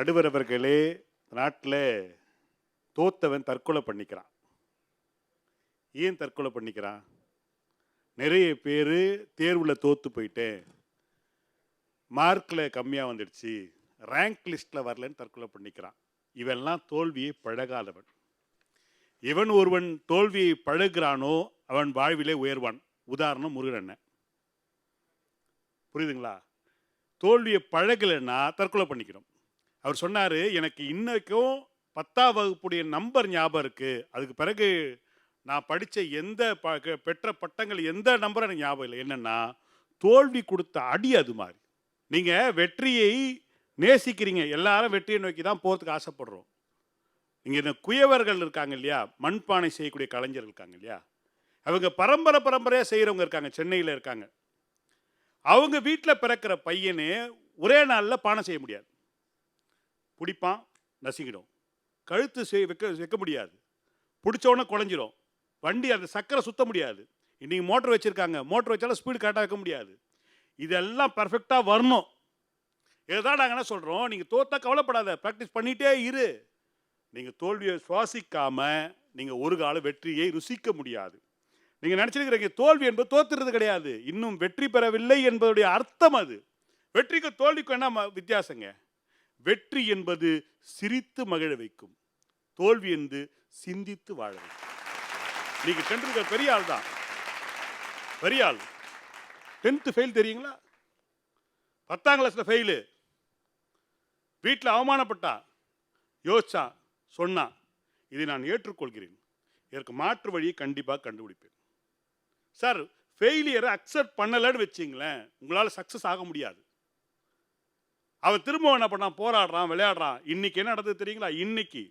நடுவர் அவர்களே, நாட்டில் தோத்தவன் தற்கொலை பண்ணிக்கிறான். ஏன் தற்கொலை பண்ணிக்கிறான்? நிறைய பேர் தேர்வில் தோத்து போயிட்டேன், மார்க்கில் கம்மியாக வந்துடுச்சு, ரேங்க் லிஸ்ட்டில் வரலன்னு தற்கொலை பண்ணிக்கிறான். இவெல்லாம் தோல்வியை பழகாதவன். இவன் ஒருவன் தோல்வியை பழகிறானோ அவன் வாழ்விலே உயர்வான். உதாரணம் முருகன். புரியுதுங்களா? தோல்வியை பழகலைன்னா தற்கொலை பண்ணிக்கணும். அவர் சொன்னார், எனக்கு இன்னைக்கும் 10ஆம் வகுப்புடைய நம்பர் ஞாபகம் இருக்குது, அதுக்கு பிறகு நான் படித்த எந்த பெற்ற பட்டங்கள் எந்த நம்பரும் எனக்கு ஞாபகம் இல்லை. என்னென்னா, தோல்வி கொடுத்த அடி அது மாதிரி. நீங்கள் வெற்றியை நேசிக்கிறீங்க, எல்லாரும் வெற்றியை நோக்கி தான் போகிறதுக்கு ஆசைப்படுறோம். இங்கே இந்த குயவர்கள் இருக்காங்க இல்லையா, மண்பானை செய்யக்கூடிய கலைஞர்கள் இருக்காங்க இல்லையா, அவங்க பரம்பரையாக செய்கிறவங்க இருக்காங்க, சென்னையில் இருக்காங்க. அவங்க வீட்டில் பிறக்கிற பையனே ஒரே நாளில் பானை செய்ய முடியாது. பிடிப்பான், நசுங்கிடும். கழுத்து வைக்க முடியாது, பிடிச்சோன்னே குழஞ்சிரும். வண்டி அந்த சக்கரை சுத்த முடியாது. இன்றைக்கி மோட்டர் வச்சுருக்காங்க, மோட்டர் வச்சாலும் ஸ்பீடு கரெக்டாக வைக்க முடியாது. இதெல்லாம் பர்ஃபெக்டாக வரணும். இதுதான் நாங்கள் என்ன சொல்கிறோம், நீங்கள் தோத்தா கவலைப்படாத, ப்ராக்டிஸ் பண்ணிகிட்டே இரு. நீங்கள் தோல்வியை சுவாசிக்காமல் நீங்கள் ஒரு கால வெற்றியை ருசிக்க முடியாது. நீங்கள் நினச்சிருக்கிறீங்க தோல்வி என்பது தோத்துறது கிடையாது, இன்னும் வெற்றி பெறவில்லை என்பதுடைய அர்த்தம் அது. வெற்றிக்கும் தோல்விக்கும் என்ன வித்தியாசங்க? வெற்றி என்பது சிரித்து மகிழ வைக்கும், தோல்வி என்று சிந்தித்து வாழ வைக்கும். நீங்கள் டெண்டுல்கர் பெரிய ஆள் தான், பெரிய ஆள். 10th ஃபெயில் தெரியுங்களா? 10ஆம் கிளாஸில் ஃபெயிலு. வீட்டில் அவமானப்பட்டா, யோசிச்சா, சொன்னா, இதை நான் ஏற்றுக்கொள்கிறேன், இதற்கு மாற்று வழியை கண்டிப்பாக கண்டுபிடிப்பேன். சார், ஃபெயிலியரை அக்செப்ட் பண்ணலன்னு வச்சிங்களேன், உங்களால் சக்ஸஸ் ஆக முடியாது. அவன் திரும்ப என்ன பண்ணான், போராடுறான், விளையாடுறான். இன்னைக்கு என்ன நடந்தது தெரியுங்களா? இன்னைக்கு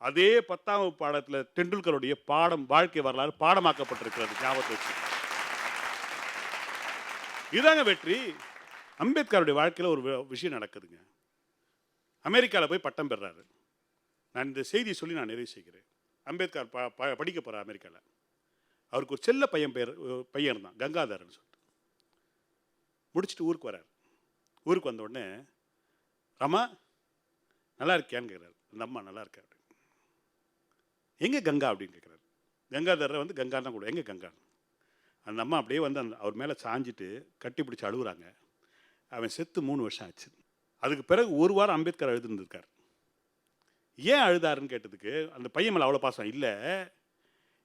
அதே 10ஆம் வகுப்பு பாடத்தில் டெண்டுல்கருடைய பாடம், வாழ்க்கை வரலாறு பாடமாக்கப்பட்டிருக்கிறது. ஞாபகத்தை வச்சு, இதாங்க வெற்றி. அம்பேத்கருடைய வாழ்க்கையில் ஒரு விஷயம் நடக்குதுங்க. அமெரிக்காவில் போய் பட்டம் பெறாரு. நான் இந்த செய்தியை சொல்லி நான் நிறைவு செய்கிறேன். அம்பேத்கர் படிக்க போகிறார் அமெரிக்காவில். அவருக்கு ஒரு செல்ல பையன் இருந்தான், கங்காதரன் சொல்லிட்டு. முடிச்சுட்டு ஊருக்கு வரார். ஊருக்கு வந்த உடனே, ரமா நல்லா இருக்கியான்னு கேட்குறாரு. அந்த அம்மா நல்லா இருக்கா அப்படின்னு. எங்கே கங்கா அப்படின்னு கேட்குறாரு. கங்காதரை வந்து கங்கா தான் கூட, எங்கே கங்கா? அந்த அம்மா அப்படியே வந்து அவர் மேலே சாஞ்சிட்டு கட்டி பிடிச்சி அழுகுறாங்க. அவன் செத்து 3 வருஷம் ஆச்சு. அதுக்கு பிறகு ஒரு வாரம் அம்பேத்கர் அழுதுருந்துருக்கார். ஏன் அழுதாருன்னு கேட்டதுக்கு, அந்த பையன் மேலே அவ்வளோ பாசம் இல்லை,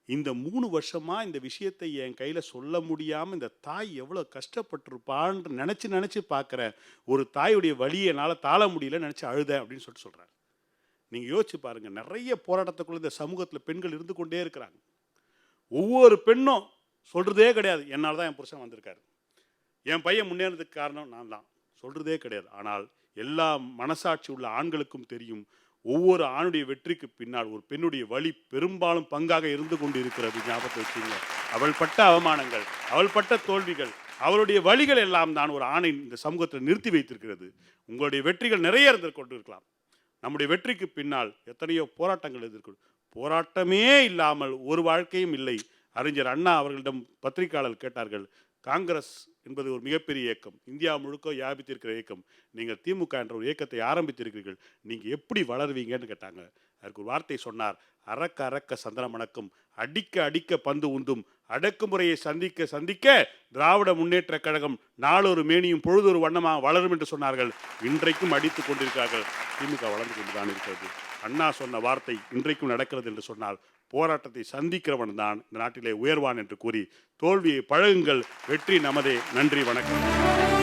இந்த 3 வருஷமாக இந்த விஷயத்தை என் கையில் சொல்ல முடியாமல் இந்த தாய் எவ்வளோ கஷ்டப்பட்டிருப்பான்னு நினச்சி பார்க்குற ஒரு தாயுடைய வலியை என்னால் தாழ முடியல, நினச்சி அழுத அப்படின்னு சொல்கிறார். நீங்கள் யோசிச்சு பாருங்கள், நிறைய போராட்டத்துக்குள்ள இந்த சமூகத்தில் பெண்கள் இருந்து கொண்டே இருக்கிறாங்க. ஒவ்வொரு பெண்ணும் சொல்கிறதே கிடையாது, என்னால் தான் என் புருஷன் வந்திருக்காரு, என் பையன் முன்னேறதுக்கு காரணம் நான் தான், சொல்கிறதே கிடையாது. ஆனால் எல்லா மனசாட்சி உள்ள ஆண்களுக்கும் தெரியும், ஒவ்வொரு ஆணுடைய வெற்றிக்கு பின்னால் ஒரு பெண்ணுடைய வலி பெரும்பாலும் பங்காக இருந்து கொண்டு இருக்கிறது. ஞாபகத்தை வச்சுங்க. அவள் பட்ட அவமானங்கள், அவள் பட்ட தோல்விகள், அவளுடைய வழிகள் எல்லாம் தான் ஒரு ஆணை இந்த சமூகத்தில் நிறுத்தி வைத்திருக்கிறது. உங்களுடைய வெற்றிகள் நிறைய இருந்து கொண்டு இருக்கலாம், நம்முடைய வெற்றிக்கு பின்னால் எத்தனையோ போராட்டங்கள் எதிர்க்கும். போராட்டமே இல்லாமல் ஒரு வாழ்க்கையும் இல்லை. அறிஞர் அண்ணா அவர்களிடம் பத்திரிகையாளர் கேட்டார்கள், காங்கிரஸ் என்பது ஒரு மிகப்பெரிய இயக்கம், இந்தியா முழுக்க வியாபித்திருக்கிற இயக்கம், நீங்கள் திமுக என்ற ஒரு இயக்கத்தை ஆரம்பித்திருக்கிறீர்கள், நீங்கள் எப்படி வளருவீங்கன்னு கேட்டாங்க. அதுக்கு ஒரு வார்த்தை சொன்னார், அறக்க அறக்க சந்தனம் மணக்கும், அடிக்க அடிக்க பந்து உந்தும், அடக்குமுறையை சந்திக்க சந்திக்க திராவிட முன்னேற்ற கழகம் நாளொரு மேனியும் பொழுதொரு வண்ணமாக வளரும் என்று சொன்னார்கள். இன்றைக்கும் அடித்து கொண்டிருக்கிறார்கள். திமுக வளர்ந்து கொண்டுதான் இருக்கிறது. அண்ணா சொன்ன வார்த்தை இன்றைக்கும் நடக்கிறது என்று சொன்னால், போராட்டத்தை சந்திக்கிறவன் தான் இந்த நாட்டிலே உயர்வான் என்று கூறி, தோல்வியை பழகுங்கள், வெற்றி நமதே. நன்றி, வணக்கம்.